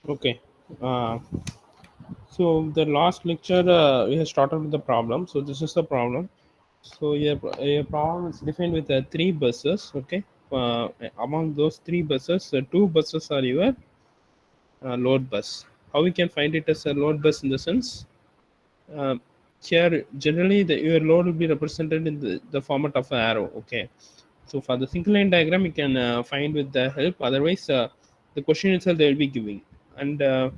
Okay. Uh, so the last lecture we have started with the problem. So this is the problem. So your problem is defined with three buses. Okay. Among those three buses, two buses are your load bus. How we can find it as a load bus in the sense uh, here generally your load will be represented in the format of an arrow. Okay. So for the single line diagram, you can find with the help. Otherwise, the question itself they will be giving and.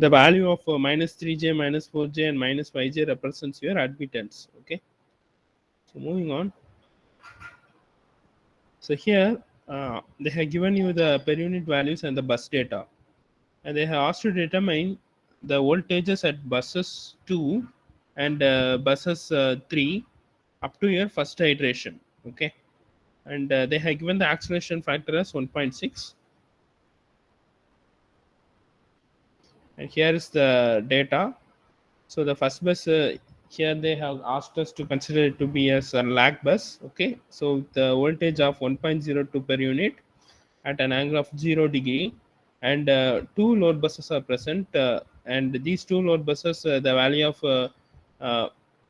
The value of minus 3j, minus 4j, and minus 5j represents your admittance. Okay. So moving on. So here they have given you the per unit values and the bus data, and they have asked to determine the voltages at buses 2 and buses 3 up to your first iteration. Okay. And they have given the acceleration factor as 1.6, and here is the data. So the first bus here they have asked us to consider it to be as a lag bus. Okay, so the voltage of 1.02 per unit at an angle of 0 degree, and two load buses are present, and these two load buses the value of uh,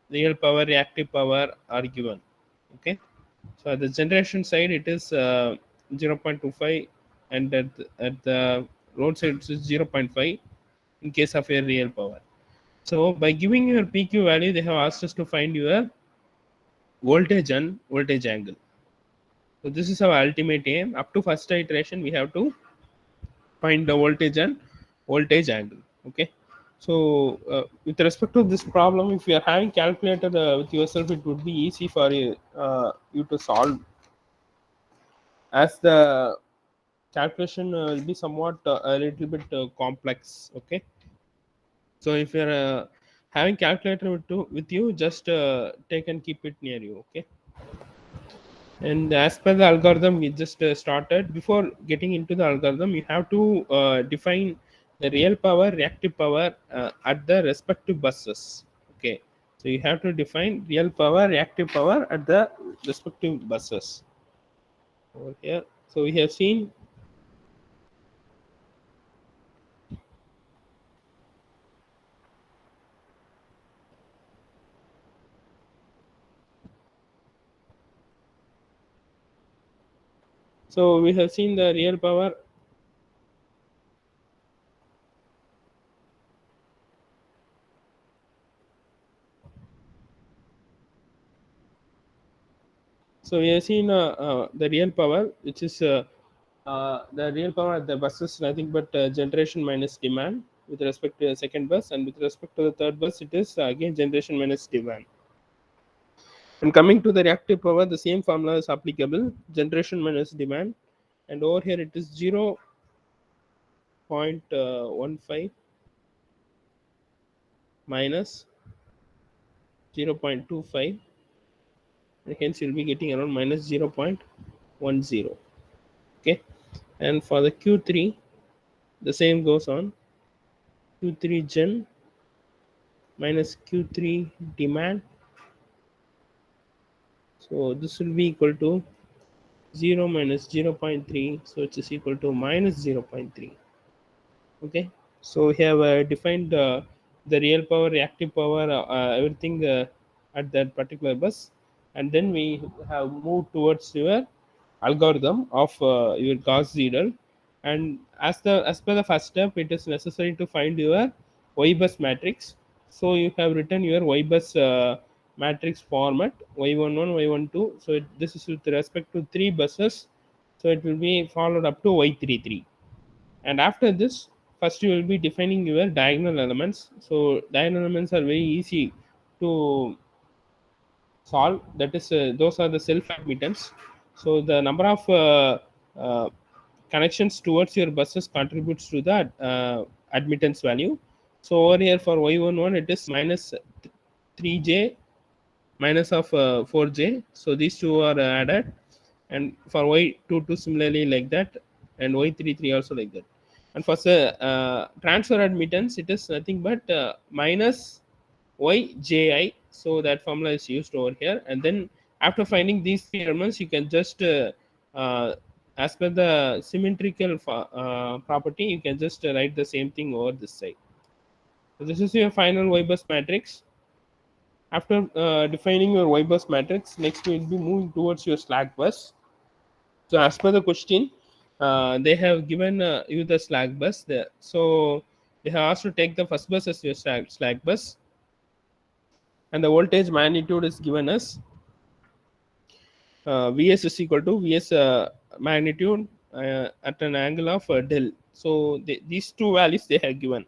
real power, reactive power are given. Okay, so at the generation side it is 0.25, and at the load side it is 0.5 in case of a real power. So by giving your PQ value, they have asked us to find your voltage and voltage angle. So this is our ultimate aim. Up to first iteration, we have to find the voltage and voltage angle. Okay. So with respect to this problem, if you are having calculator with yourself, it would be easy for you to solve, as the calculation will be somewhat a little bit complex. Okay. So if you're having calculator with you, just take and keep it near you. Okay. And as per the algorithm we just started, before getting into the algorithm, you have to define the real power, reactive power at the respective buses. Okay. So you have to define real power, reactive power at the respective buses over here. So we have seen. So we have seen the real power. So we have seen the real power, which is the real power at the bus is nothing but generation minus demand with respect to the second bus, and with respect to the third bus, it is again generation minus demand. And coming to the reactive power, the same formula is applicable: generation minus demand, and over here it is 0.15 minus 0.25, and hence you'll be getting around minus 0.10. Okay, and for the Q3, the same goes on. Q3 gen minus Q3 demand. So this will be equal to 0 minus 0.3. So it is equal to minus 0.3. Okay. So we have defined the real power, reactive power, everything at that particular bus. And then we have moved towards your algorithm of your Gauss Siedel. And as per the first step, it is necessary to find your Y bus matrix. So you have written your Y bus matrix format: Y11, Y12. So this is with respect to three buses. So it will be followed up to Y33. And after this, first you will be defining your diagonal elements. So diagonal elements are very easy to solve. That is, those are the self admittance. So the number of uh, connections towards your buses contributes to the admittance value. So over here for y11 it is minus 3j minus of 4j. So these two are added, and for y22 similarly like that, and y33 also like that. And for transfer admittance, it is nothing but minus yji. So that formula is used over here, and then after finding these three elements, you can just uh, as per the symmetrical property, you can just write the same thing over this side. So this is your final Y bus matrix. After defining your Y bus matrix, next we will be moving towards your slack bus. So as per the question, they have given you the slack bus there. So they have asked to take the first bus as your slack bus, and the voltage magnitude is given as Vs is equal to Vs magnitude at an angle of del. So these two values they have given.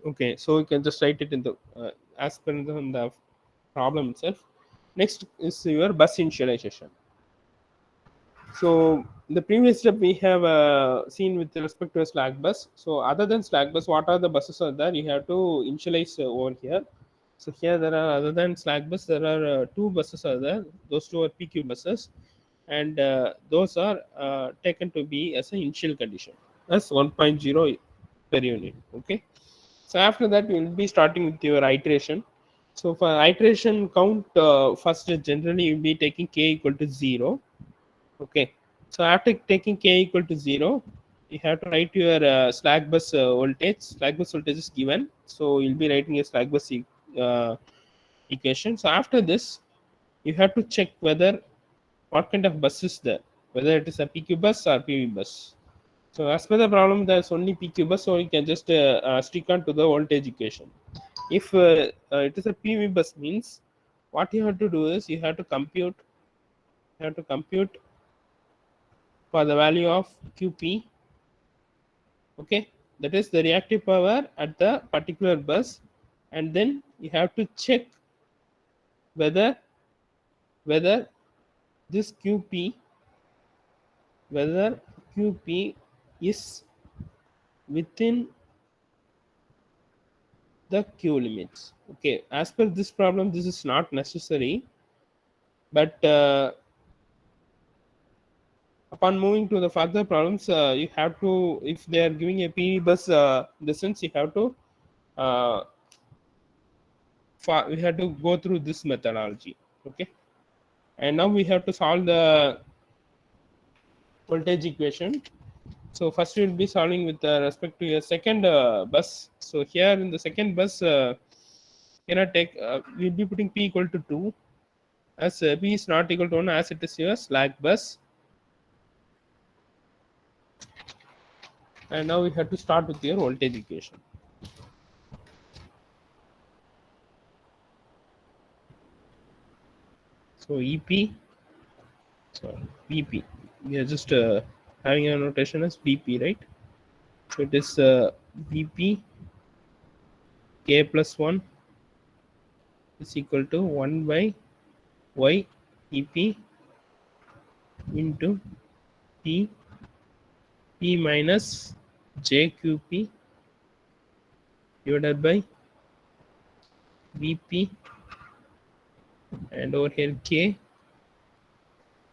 Okay, so you can just write it in the as per the problem itself. Next is your bus initialization. So the previous step we have seen with respect to a slack bus. So other than slack bus, what are the buses are there? You have to initialize over here. So here there are, other than slack bus, there are two buses are there. Those two are PQ buses, and those are taken to be as an initial condition as 1.0 per unit. Okay. So after that, we will be starting with your iteration. So for iteration count, first generally you'll be taking k equal to 0. Okay. So after taking k equal to 0, you have to write your slack bus voltage. Slack bus voltage is given. So you'll be writing a slack bus equation. So after this, you have to check whether what kind of bus is there, whether it is a PQ bus or PV bus. So as per the problem, there's only PQ bus, so you can just stick on to the voltage equation. If it is a PV bus, means what you have to do is you have to compute for the value of QP. Okay, that is the reactive power at the particular bus, and then you have to check whether whether this whether QP is within the Q limits. Okay, as per this problem, this is not necessary, but upon moving to the further problems, you have to, if they are giving a PV bus distance, you have to uh, we have to go through this methodology. Okay, and now we have to solve the voltage equation. So first we will be solving with respect to your second bus. So here in the second bus, cannot take we'll be putting p equal to 2, as p is not equal to 1, as it is your slack bus. And now we have to start with your voltage equation. So ep, sorry, vp, we are just having a notation as vp, right? So it is vp k plus 1 is equal to 1 by y ep into p minus jqp divided by vp, and over here k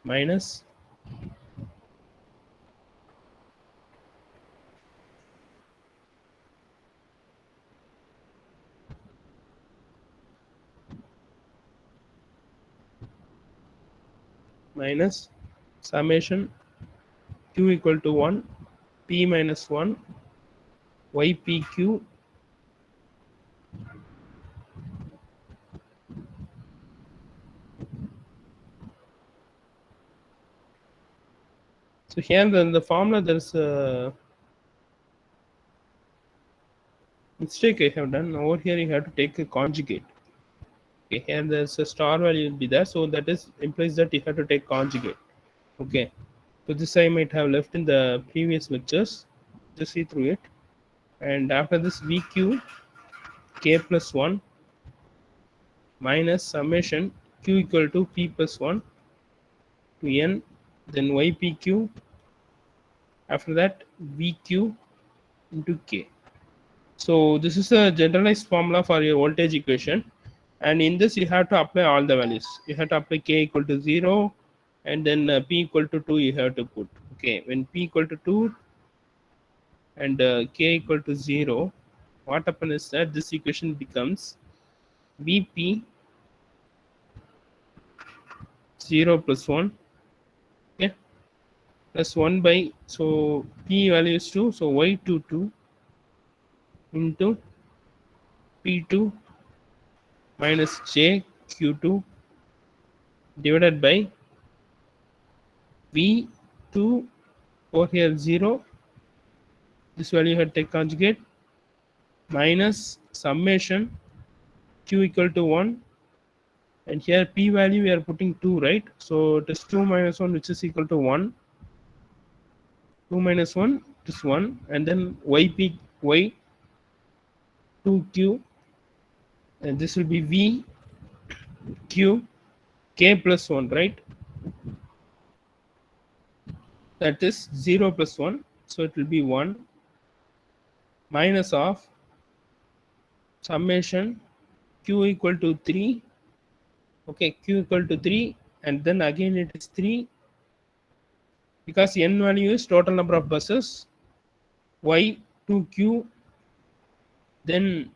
minus summation q equal to 1 p minus 1 ypq So here in the formula there's a mistake I have done. Over here you have to take a conjugate. Okay, here there's a star value will be there, so that is implies that you have to take conjugate. Okay, so this I might have left in the previous lectures. Just see through it. And after this VQ k plus 1 minus summation q equal to p plus 1 to n, then ypq, after that vq into k. So this is a generalized formula for your voltage equation, and in this you have to apply all the values. You have to apply k equal to 0, and then p equal to 2 you have to put. Okay, when p equal to 2 and k equal to 0, what happens is that this equation becomes vp 0 plus 1, okay, plus 1 by, so p value is 2, so y22 into p2 minus j q2 divided by v2 over here 0, this value had take conjugate, minus summation q equal to 1, and here p value we are putting 2, right? So it is 2 minus 1, which is equal to 1. 2 minus 1 is 1, and then yp y2q, and this will be v q k plus 1, right? That is 0 plus 1, so it will be 1 minus of summation q equal to 3. Okay, q equal to 3, and then again it is 3, because n value is total number of buses, y2q, then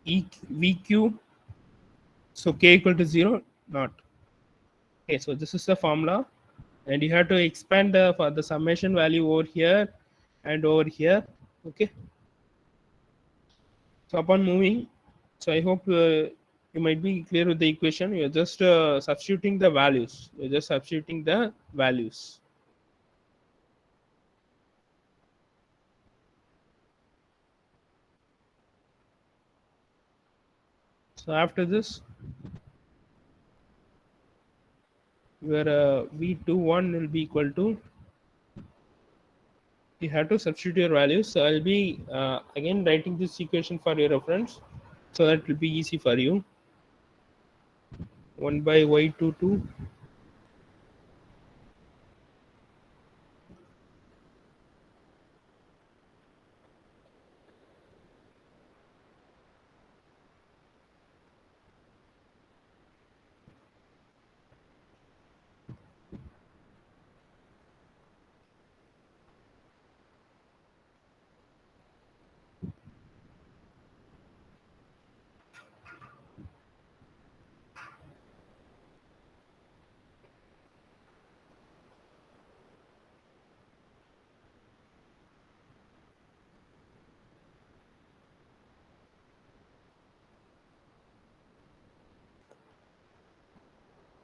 vq, so k equal to 0, not. Okay, so this is the formula, and you have to expand for the summation value over here and over here. Okay, so upon moving, so I hope you might be clear with the equation. You're just substituting the values. You're just substituting the values. So after this, your v21 will be equal to, you have to substitute your values. So I'll be again writing this equation for your reference, so that will be easy for you. 1 by y22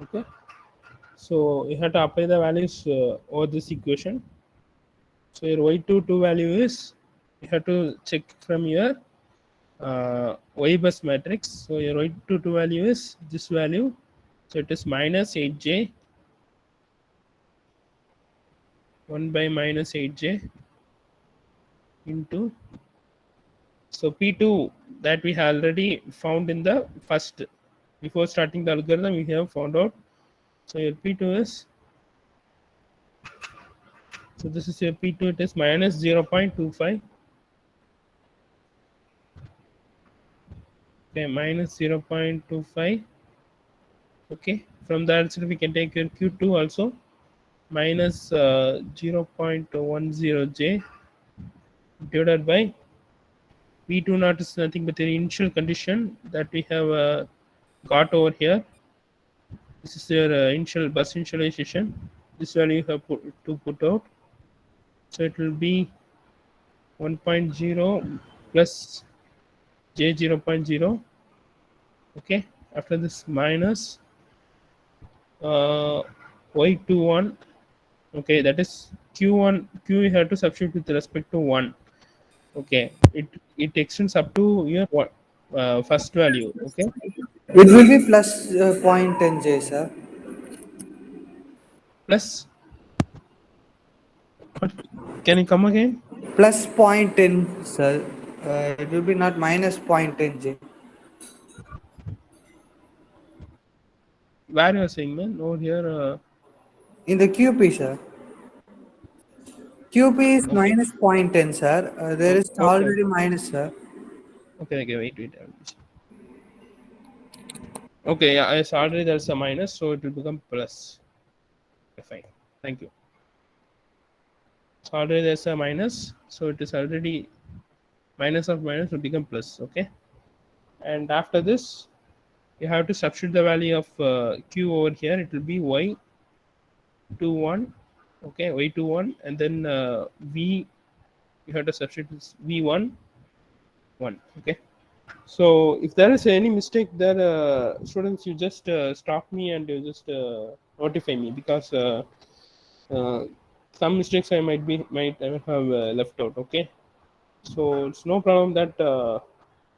okay. So you have to apply the values over this equation. So your y22 value is, you have to check from your y bus matrix. So your y22 value is this value. So it is minus 8j, 1 by minus 8j into, so p2 that we have already found in the first, before starting the algorithm we have found out. So your p2 is, so this is your p2, it is minus 0.25. Okay, minus 0.25. Okay, from that so we can take your q2 also, minus 0.10j divided by v2 naught is nothing but the initial condition that we have got over here. This is your initial bus initialization. This value you have to put out. So it will be 1.0 plus j 0.0. Okay, after this minus y21. Okay, that is q1. Q you have to substitute with respect to 1. Okay, it extends up to your first value. Okay, It will be plus point 10 J, sir. plus, what, can you come again? Plus point 10, sir. It will be not minus point 10 J. Where you are saying, man? Over here. In the QP, sir. QP is Okay, minus point 10, sir. There is okay, already minus, sir. okay, okay. Wait. Okay, yeah, it's already there's a minus, so it will become plus. Okay, fine. Thank you. So already there's a minus, so it is already minus of minus will become plus. Okay, and after this, you have to substitute the value of q over here. It will be y21. Okay, y21, and then v, you have to substitute v1 1. Okay, so if there is any mistake there, students, you just stop me and you just notify me, because uh, some mistakes I might have left out. Okay, so it's no problem that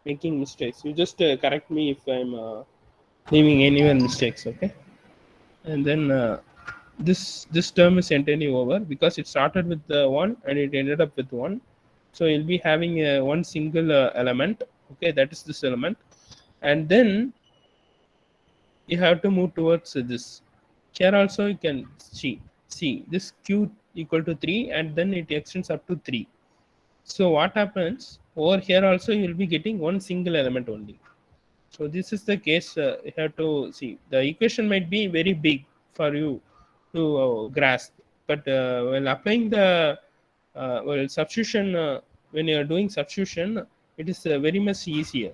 making mistakes. You just correct me if I'm leaving anywhere mistakes. Okay, and then this term is entirely over, because it started with one and it ended up with one. So you'll be having one single element. Okay, that is this element, and then you have to move towards this. Here also you can see this q equal to 3, and then it extends up to 3. So what happens over here also, you will be getting one single element only. So this is the case. You have to see the equation might be very big for you to grasp, but while applying the substitution, when you are doing substitution, it is very much easier,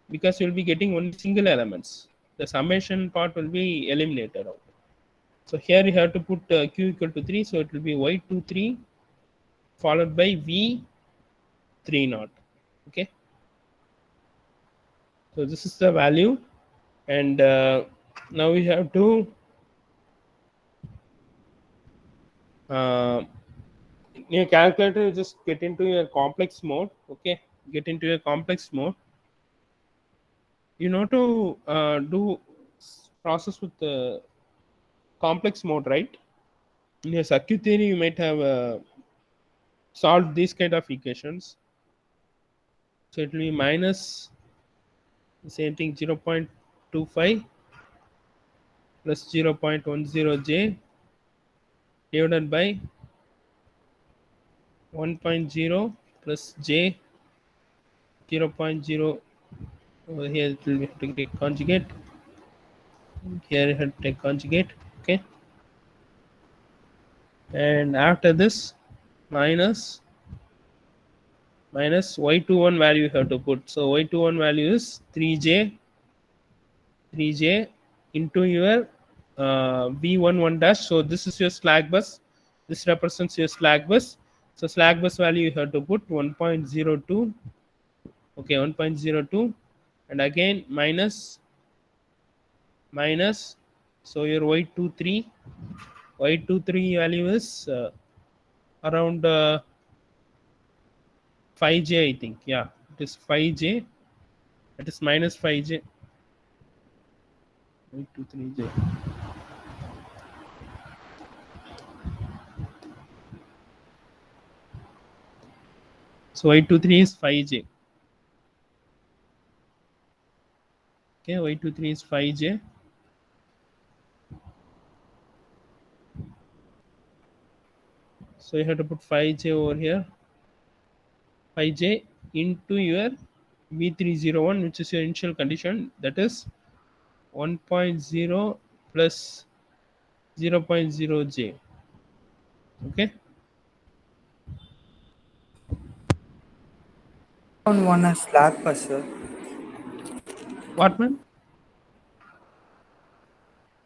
because you will be getting only single elements. The summation part will be eliminated out. So here you have to put q equal to 3, so it will be y23 followed by v3 naught. Okay, so this is the value, and now we have to uh, in your calculator, you just get into your complex mode. Okay, get into your complex mode. You know to do process with the complex mode, right? In your circuit theory, you might have solved these kind of equations. So it will be minus the same thing, 0.25 plus 0.10j divided by 1.0 plus j 0.0. Over here it will have to take conjugate. Here you have to take conjugate. Okay, and after this, minus y21 value you have to put. So y21 value is 3j into your v11 dash. So this is your slack bus. This represents your slack bus. So slack bus value you have to put 1.02. Okay, 1.02, and again minus. So your y23 value is around 5j, I think. Yeah, it is 5j. It is minus 5j. y23j. So y23 is 5j. Okay, y23 is 5j. So you have to put 5j over here. 5j into your v301, which is your initial condition, that is 1.0 plus 0.0j. Okay, On one as slack bus, sir. what man?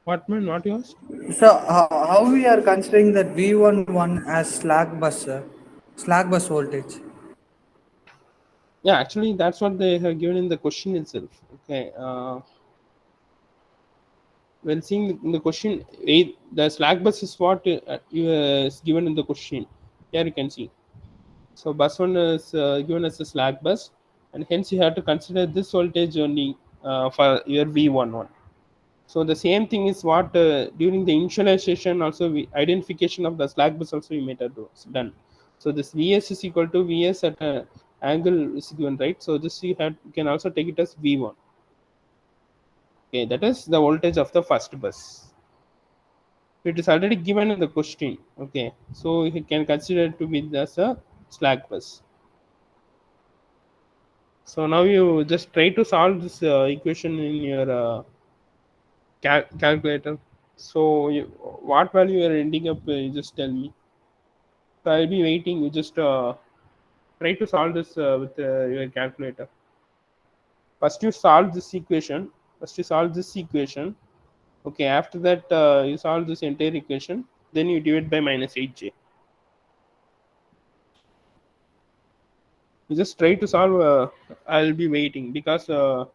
What you asked? So how we are considering that V11 as slack bus, sir? Slack bus voltage. Yeah, actually that's what they have given in the question itself. Okay, when seeing in the question, the slack bus is what is given in the question. Here you can see. So bus 1 is given as a slack bus, and hence you have to consider this voltage only for your V11. So the same thing is what during the initialization also, identification of the slack bus also you might have done. So this Vs is equal to Vs at an angle is given, right? So this you can also take it as V1. Okay, that is the voltage of the first bus. It is already given in the question. Okay, so you can consider it to be as a slack bus. So now you just try to solve this equation in your calculator. So what value you are ending up, you just tell me. So I'll be waiting. You just try to solve this with your calculator. First you solve this equation. First you solve this equation. Okay, after that you solve this entire equation. then you divide by minus 8j. You just try to solve. I'll be waiting because the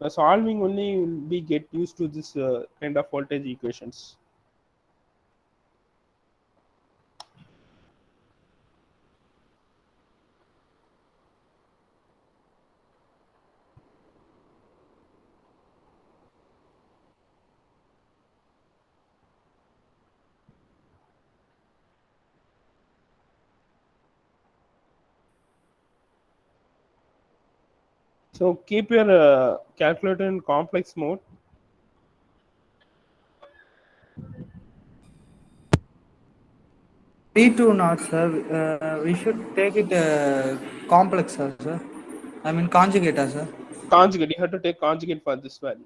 solving only will be get used to this kind of voltage equations. So keep your calculator in complex mode. D2 not, sir. We should take it complex, sir. I mean conjugate, sir. Conjugate. You have to take conjugate for this value.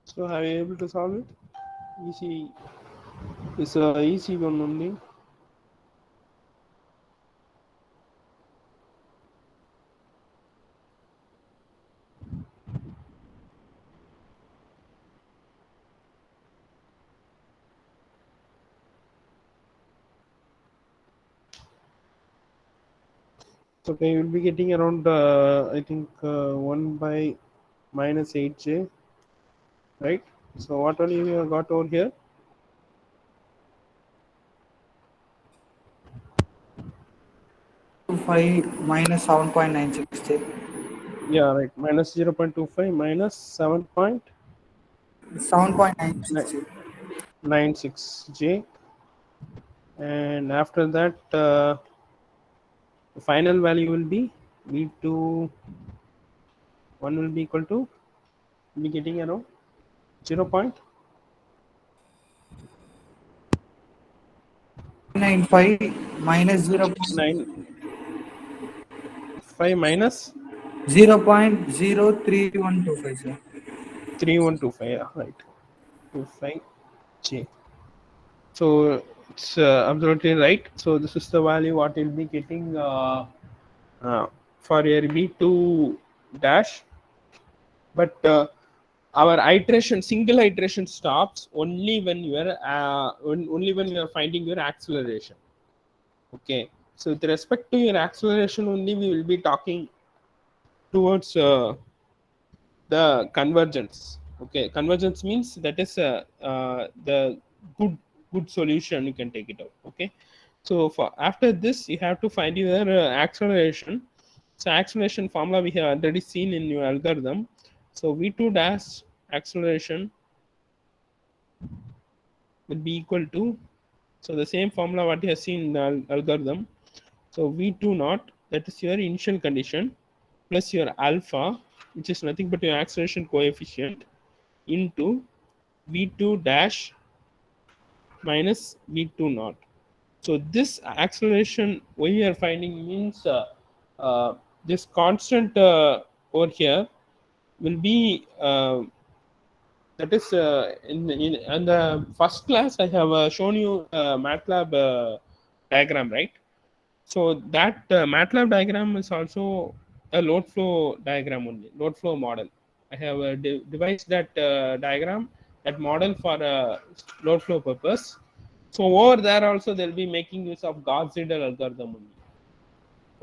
So are you able to solve it? Easy. It's a easy one only. Okay, you will be getting around I think 1 by minus 8j, right? So what all you have got over here? 5 minus 7.96. Yeah, right. Minus 0.25 minus 7.96. 7.96j, and after that the final value will be v2 1 will be equal to, will be getting around 0. 95 minus 0. 5 minus 0.03125, sir. 3125, yeah, right. 25j. So it's absolutely right. So this is the value what you'll be getting uh, for your v2 dash. But our iteration, single iteration stops only when you are only when you are finding your acceleration. Okay. So with respect to your acceleration only, we will be talking towards the convergence. Okay, convergence means that is the good solution, you can take it out. Okay, So for after this, you have to find your acceleration. So acceleration formula we have already seen in your algorithm. So v2 dash acceleration will be equal to, so the same formula what you have seen in the algorithm. So v2 naught, that is your initial condition, plus your alpha, which is nothing but your acceleration coefficient, into v2 dash minus v2 naught. So this acceleration we are finding means this constant over here will be that is in the first class I have shown you MATLAB diagram, right? So that MATLAB diagram is also a load flow diagram only, load flow model. I have devised that diagram, that model for load flow purpose. So over there also they'll be making use of Gauss Siedel algorithm only.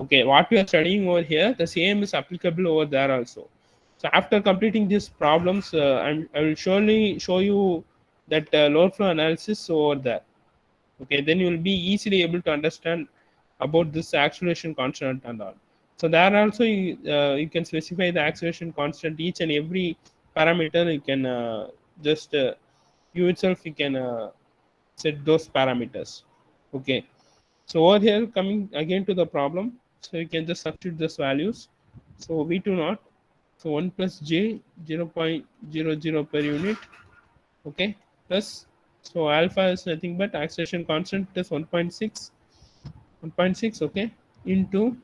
Okay, what we are studying over here, the same is applicable over there also. So after completing these problems, I will surely show you that load flow analysis over there. Okay, then you will be easily able to understand about this acceleration constant and all. So there also you can specify the acceleration constant, each and every parameter you can just you itself you can set those parameters. Okay, so over here coming again to the problem, so you can just substitute these values. So v2 naught, so 1 plus j 0.00 per unit, okay, plus, so alpha is nothing but acceleration constant is 1.6, 1.6, okay, into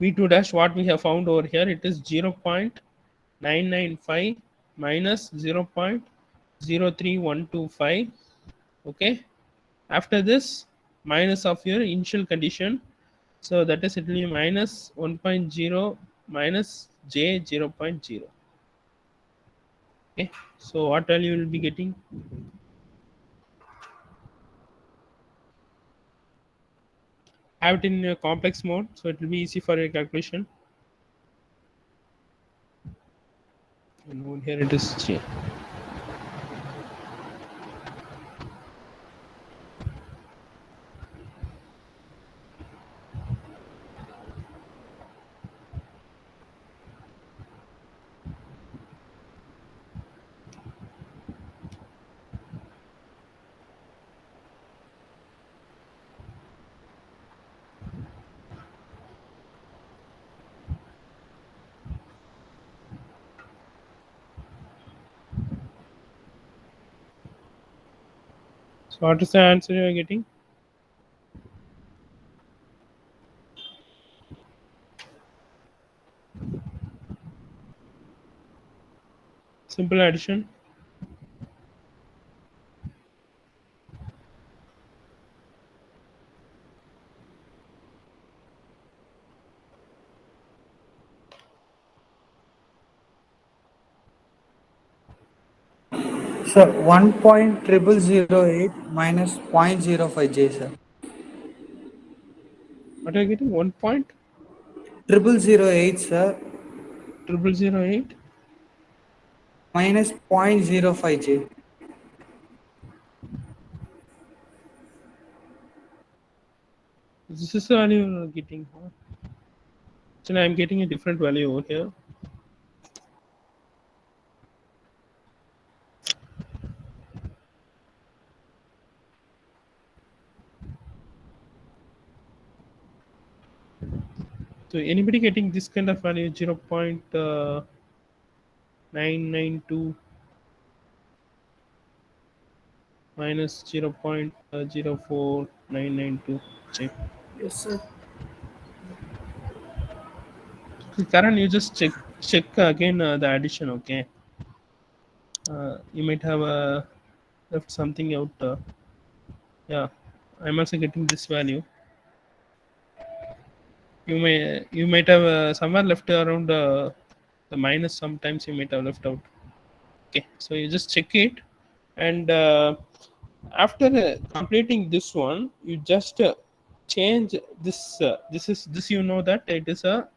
v2 dash, what we have found over here, it is 0.995 minus 0.03125, okay. After this, minus of your initial condition, so that is, it will be minus 1.0 minus j 0.0, okay. So what value you will be getting? Have it in a complex mode, so it will be easy for your calculation. And over here it is j. So what is the answer you are getting? Simple addition. Sir, 1.0008 minus 0.05 J, sir. What are you getting? 1 point 0008, sir, 0008. minus 0.05 J. This is the value you are getting. Actually, I am getting a different value over here. So anybody getting this kind of value, 0.992 minus 0.04992. Check. Yes, sir. Karan, you just check again the addition. Okay. You might have left something out. Yeah, I'm also getting this value. You might have somewhere left around the minus. Sometimes you might have left out. Okay, so you just check it, and after completing this one, you just change this. This you know that it is a,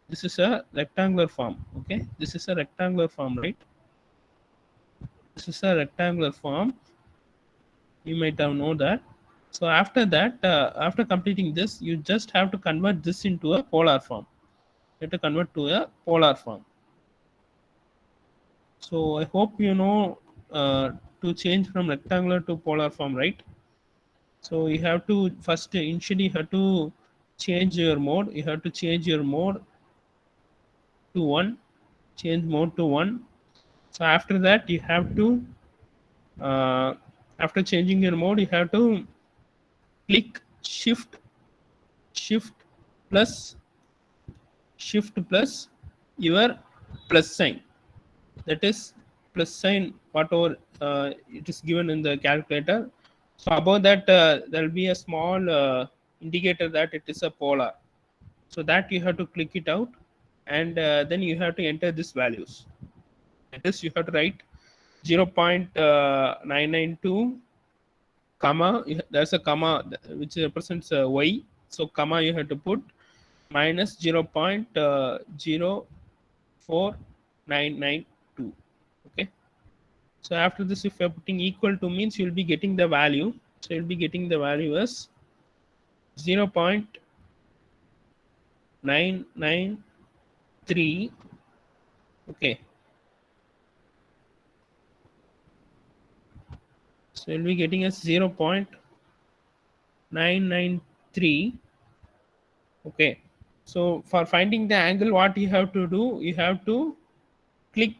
this is a rectangular form. Okay, this is a rectangular form, right? This is a rectangular form. You might have know that. So after that, after completing this, you just have to convert this into a polar form. You have to convert to a polar form. So I hope you know to change from rectangular to polar form, right? So you have to first initially you have to change your mode. You have to change your mode to one. Change mode to one. So after that, you have to after changing your mode, you have to click shift plus shift plus your plus sign, that is plus sign whatever it is given in the calculator. So above that there will be a small indicator that it is a polar, so that you have to click it out, and then you have to enter these values. That is, you have to write 0.992 comma, there's a comma which represents y, so comma you have to put minus 0.04992. Okay, so after this, if you're putting equal to, means you'll be getting the value, so you'll be getting the value as 0.993. Okay, so you'll be getting as 0.993. Okay, so for finding the angle, what you have to do, you have to click,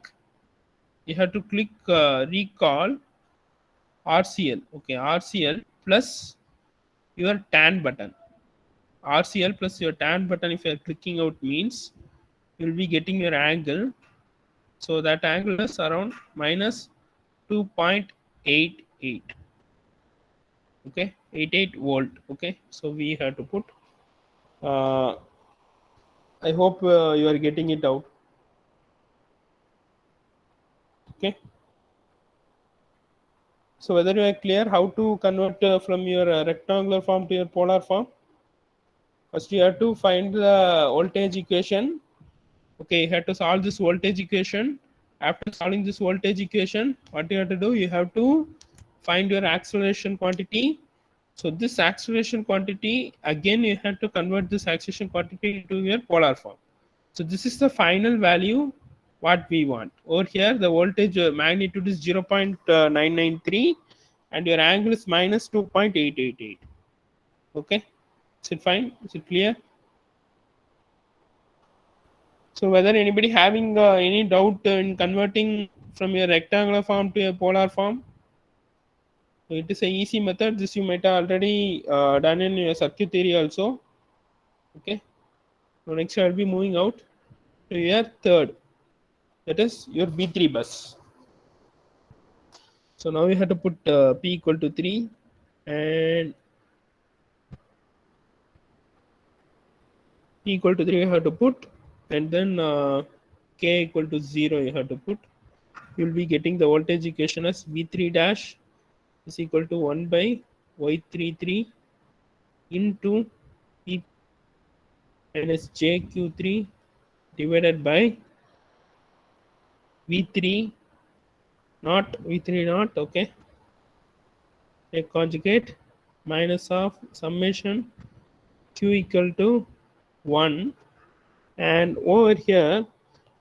recall RCL. Okay, RCL plus your tan button. RCL plus your tan button, if you are clicking out, means you will be getting your angle. So that angle is around minus 2.88. Okay, 88 volt. Okay, so we have to put. Uh, I hope you are getting it out. Okay. So whether you are clear how to convert from your rectangular form to your polar form, first you have to find the voltage equation. Okay, you have to solve this voltage equation. After solving this voltage equation, what you have to do, you have to find your acceleration quantity. So this acceleration quantity, again you have to convert this acceleration quantity into your polar form. So this is the final value what we want. Over here the voltage magnitude is 0.993 and your angle is minus 2.888. Okay, is it fine? Is it clear? So whether anybody having any doubt in converting from your rectangular form to a polar form, so it is a easy method. This you might have already done in your circuit theory also. Okay. So next I will be moving out to your third, that is your B3 bus. So now we have to put P equal to 3 and P equal to 3 you have to put, and then K equal to 0 you have to put. You will be getting the voltage equation as V3 dash is equal to 1 by Y33 into P minus JQ3 divided by V3 not V3 not. Okay, a conjugate minus of summation Q equal to 1, and over here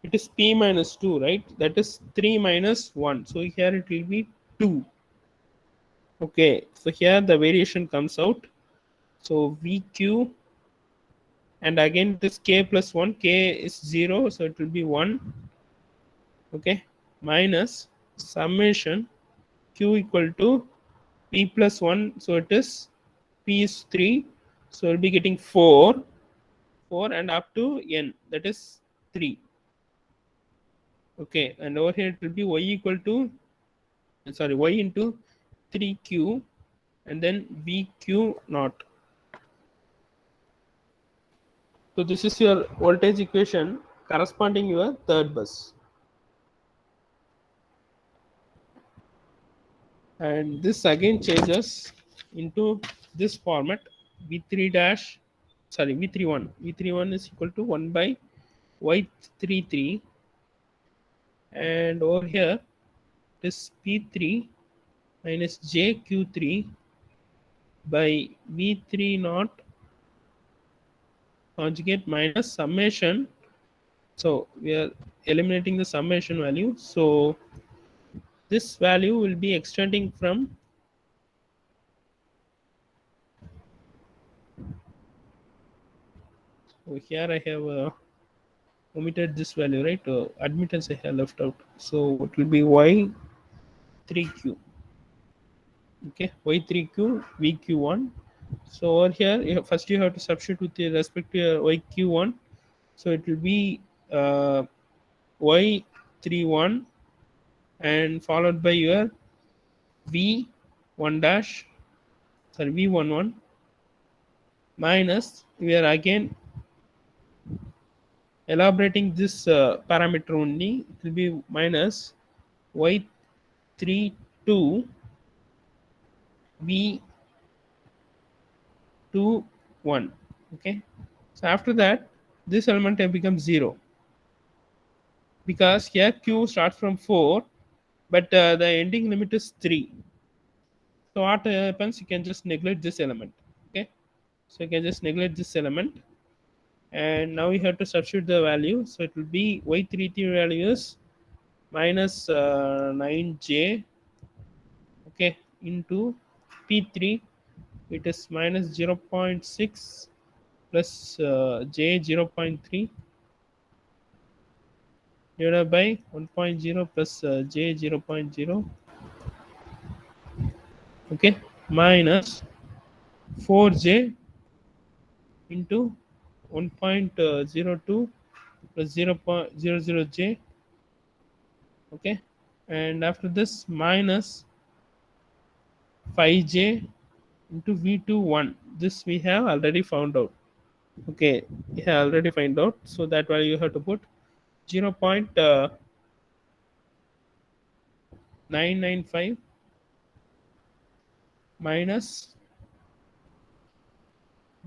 it is P minus 2, right? That is 3 minus 1, so here it will be 2. Okay, so here the variation comes out, so VQ, and again this K plus 1, K is 0, so it will be 1. Okay, minus summation Q equal to P plus 1, so it is P is 3, so we'll be getting 4, and up to N, that is 3. Okay, and over here it will be Y equal to, sorry, Y into 3Q and then VQ naught. So this is your voltage equation corresponding your third bus. And this again changes into this format, V3 dash, sorry, V31. V31 is equal to 1 by Y33, and over here this P3 minus JQ3 by v3 naught conjugate minus summation. So we are eliminating the summation value. So this value will be extending from, so here I have omitted this value, right? Admittance I have left out. So it will be y3q. Okay, y3q vq1. So over here, first you have to substitute with respect to your yq1. So it will be y31 and followed by your v1 dash, sorry, v11 minus, we are again elaborating this parameter only, it will be minus y32 v21. Okay, so after that this element have become 0 because here q starts from 4, but the ending limit is 3. So what happens, you can just neglect this element. Okay, so you can just neglect this element, and now we have to substitute the value. So it will be y33 value is minus 9j, okay, into p3, it is minus 0.6 plus j 0.3 divided by 1.0 plus j 0.0, okay, minus 4j into 1.02 plus 0.00j, okay, and after this minus 5j into v21. This we have already found out. Okay, we have already find out. So that value you have to put 0.995 minus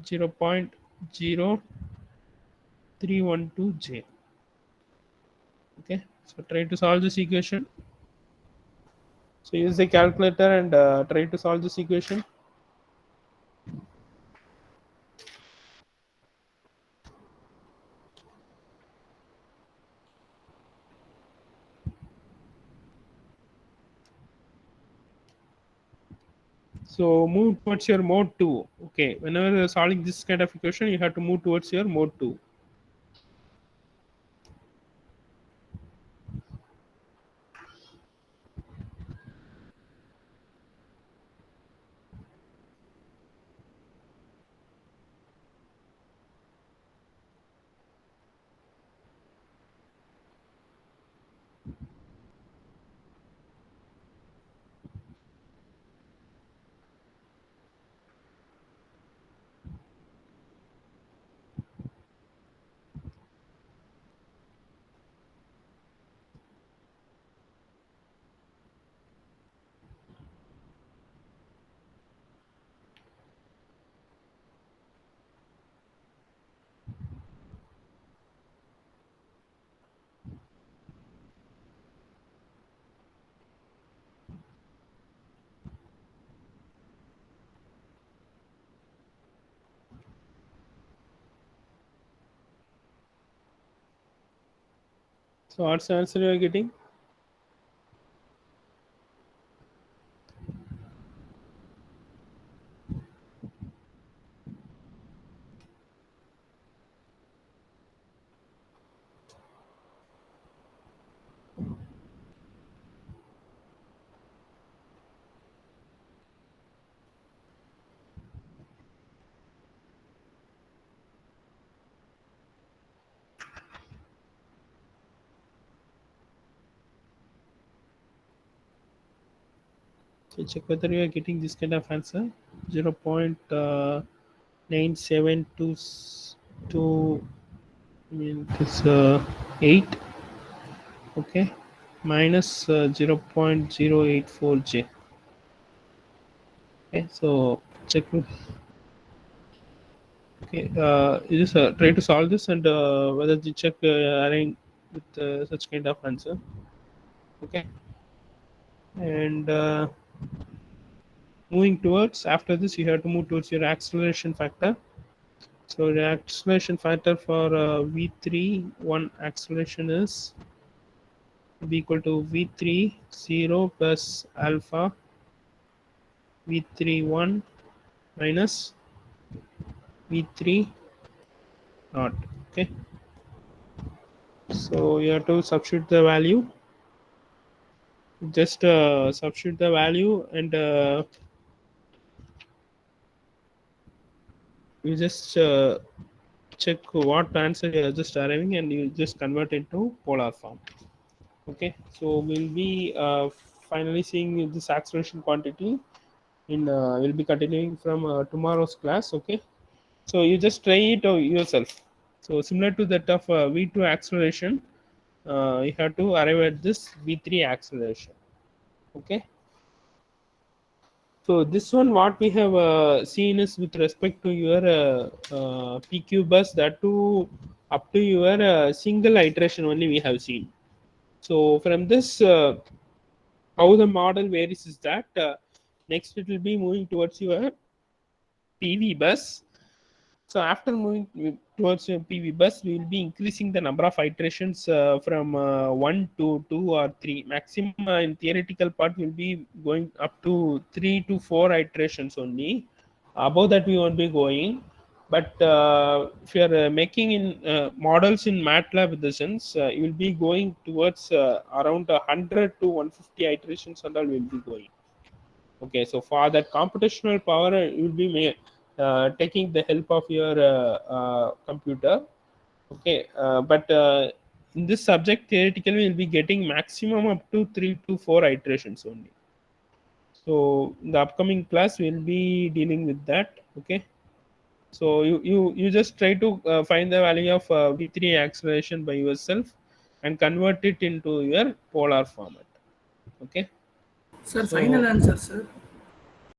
0.0312j. Okay, so try to solve this equation. So use the calculator and try to solve this equation. So move towards your mode 2. Okay, whenever you're solving this kind of equation, you have to move towards your mode 2. So what's the answer you are getting? So check whether you are getting this kind of answer. 0.9722, I mean this 8, okay, minus 0.084j. Okay, so check. Okay, you just try to solve this and whether the check arrange with such kind of answer. Okay, and moving towards, after this you have to move towards your acceleration factor. So the acceleration factor for v3 1 acceleration is be equal to v3 0 plus alpha v3 1 minus v3 naught. Okay, so you have to substitute the value, just substitute the value, and you just check what answer you are just arriving, and you just convert into polar form. Okay, so we'll be finally seeing this acceleration quantity in we'll be continuing from tomorrow's class. Okay, so you just try it yourself. So similar to that of v2 acceleration, you have to arrive at this v3 acceleration. Okay, so this one what we have seen is with respect to your PQ bus, that too up to your single iteration only we have seen. So from this, how the model varies is that next it will be moving towards your PV bus. So after moving towards your PV bus, we will be increasing the number of iterations from 1 to 2 or 3. Maximum in theoretical part will be going up to 3 to 4 iterations only. Above that we won't be going. But if you are making in models in MATLAB with the sense, you will be going towards around 100 to 150 iterations and all will be going. Okay, so for that computational power, you will be taking the help of your computer. Okay, but in this subject, theoretically, we'll be getting maximum up to 3 to 4 iterations only. So in the upcoming class, we'll be dealing with that. Okay, so you just try to find the value of v3 acceleration by yourself and convert it into your polar format. Okay, Sir, final so answer, sir.